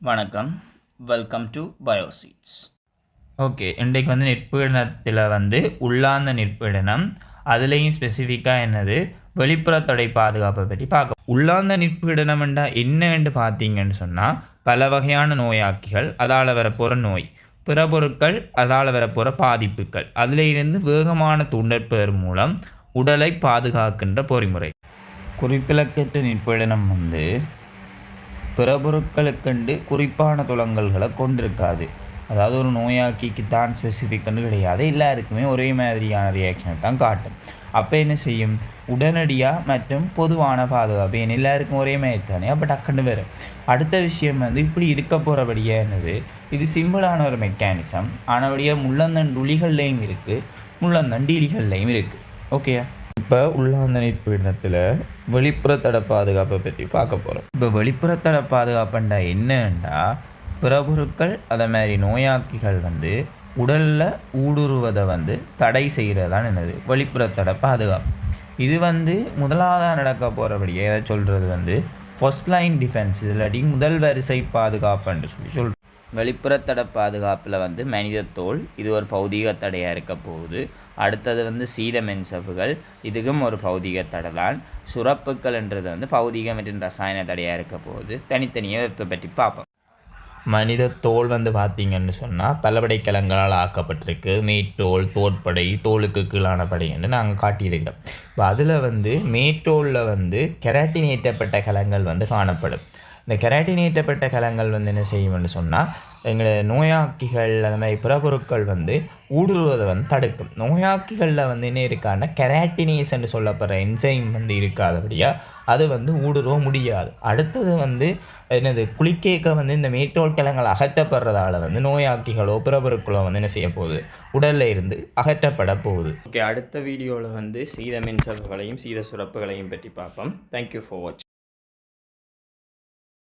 வணக்கம், welcome to பயோசீட்ஸ். Okay, இன்றைக்கு வந்து நெற்பீடனத்தில் வந்து உள்ளார்ந்த நெற்பீடனம், அதுலேயும் ஸ்பெசிஃபிக்காக என்னது வெளிப்புற தடை பாதுகாப்பை பற்றி பார்க்க. உள்ளார்ந்த நெற்பீடனம் என்றால் என்னன்னு பார்த்தீங்கன்னு சொன்னால், பல வகையான நோயாக்கிகள், அதால் வரப்போகிற நோய், பிற பொருட்கள், அதால் வரப்போகிற பாதிப்புகள், அதில் இருந்து வேகமான தூண்டற்பெயர் மூலம் உடலை பாதுகாக்கின்ற பொறிமுறை. குறிப்பிலக்கற்ற நெற்பீடனம் வந்து பிற பொருட்களுக்கண்டு குறிப்பான துலங்கல்களை கொண்டிருக்காது. அதாவது ஒரு நோயாக்கிக்கு தான் ஸ்பெசிஃபிக்னு கிடையாது, எல்லாருக்குமே ஒரே மாதிரியான ரியாக்ஷனை தான் காட்டும். அப்போ என்ன செய்யும், உடனடியாக மற்றும் பொதுவான பாதுகாப்பு ஏன் எல்லாருக்கும் ஒரே மாதிரி தானே, அப்போ டக்குன்னு வேறு. அடுத்த விஷயம் வந்து இப்படி இருக்க போகிறபடியாக என்னது, இது சிம்பிளான ஒரு மெக்கானிசம், ஆனபடியாக முள்ளந்தண்டுளிகள்லையும் இருக்குது, முள்ளந்தண்டீலிகள்லையும் இருக்குது. ஓகேயா, இப்போ உள்ளார்ந்த நெற்பீடனத்தில் வெளிப்புற தட பாதுகாப்பை பற்றி பார்க்க போகிறோம். இப்போ வெளிப்புற தட பாதுகாப்புண்டா என்னன்னா, பிற பொருட்கள் அதை மாதிரி நோயாக்கிகள் வந்து உடலில் ஊடுருவதை வந்து தடை செய்கிறதான் என்னது வெளிப்புற தட பாதுகாப்பு. இது வந்து முதலாவதாக நடக்க போகிறபடியே எதை சொல்கிறது வந்து ஃபர்ஸ்ட் லைன் டிஃபென்ஸ், இல்லாட்டி முதல் வரிசை பாதுகாப்புன்னு சொல்கிறோம். வெளிப்புற தட பாதுகாப்பில் வந்து மனிதத்தோல், இது ஒரு பௌதிக தடையாக இருக்க போகுது. அடுத்தது வந்து சீத மென்சவ்வுகள், இதுக்கும் ஒரு பௌதிக தடை தான். சுரப்புக்கள்ன்றது வந்து பௌதிக மற்றும் ரசாயன தடையாக இருக்க போகுது. தனித்தனியாக இப்போ பற்றி பார்ப்போம். மனித தோல் வந்து பார்த்திங்கன்னு சொன்னால் பலபடை கலங்களால் ஆக்கப்பட்டிருக்கு. மேட்டோல், தோற்படை, தோலுக்கு கீழான படைன்னு நாங்கள் காட்டியிருக்கிறோம். இப்போ அதில் வந்து மேட்டோலில் வந்து கெராட்டினேற்றப்பட்ட கலங்கள் வந்து காணப்படும். இந்த கெராட்டினேற்றப்பட்ட கலங்கள் வந்து என்ன செய்யும்னு சொன்னால், எங்களை நோயாக்கிகள் அந்த மாதிரி பிற பொருட்கள் வந்து ஊடுருவதை வந்து தடுக்கும். நோயாக்கிகளில் வந்து என்ன இருக்கான்னா கெராட்டினேஸ் என்று சொல்லப்படுற என்சைம் வந்து இருக்காதபடியாக அது வந்து ஊடுருவ முடியாது. அடுத்தது வந்து என்னது, குளிக்கேக்க வந்து இந்த மேட்டோல் கிழங்கள் அகற்றப்படுறதால வந்து நோயாக்கிகளோ பிற பொருட்களோ வந்து என்ன செய்ய போகுது, உடலில் இருந்து அகற்றப்பட போகுது. ஓகே, அடுத்த வீடியோவில் வந்து சீத மின்சவ்வுகளையும் சீத சுரப்புகளையும் பற்றி பார்ப்போம். தேங்க்யூ ஃபார் வாட்சிங்.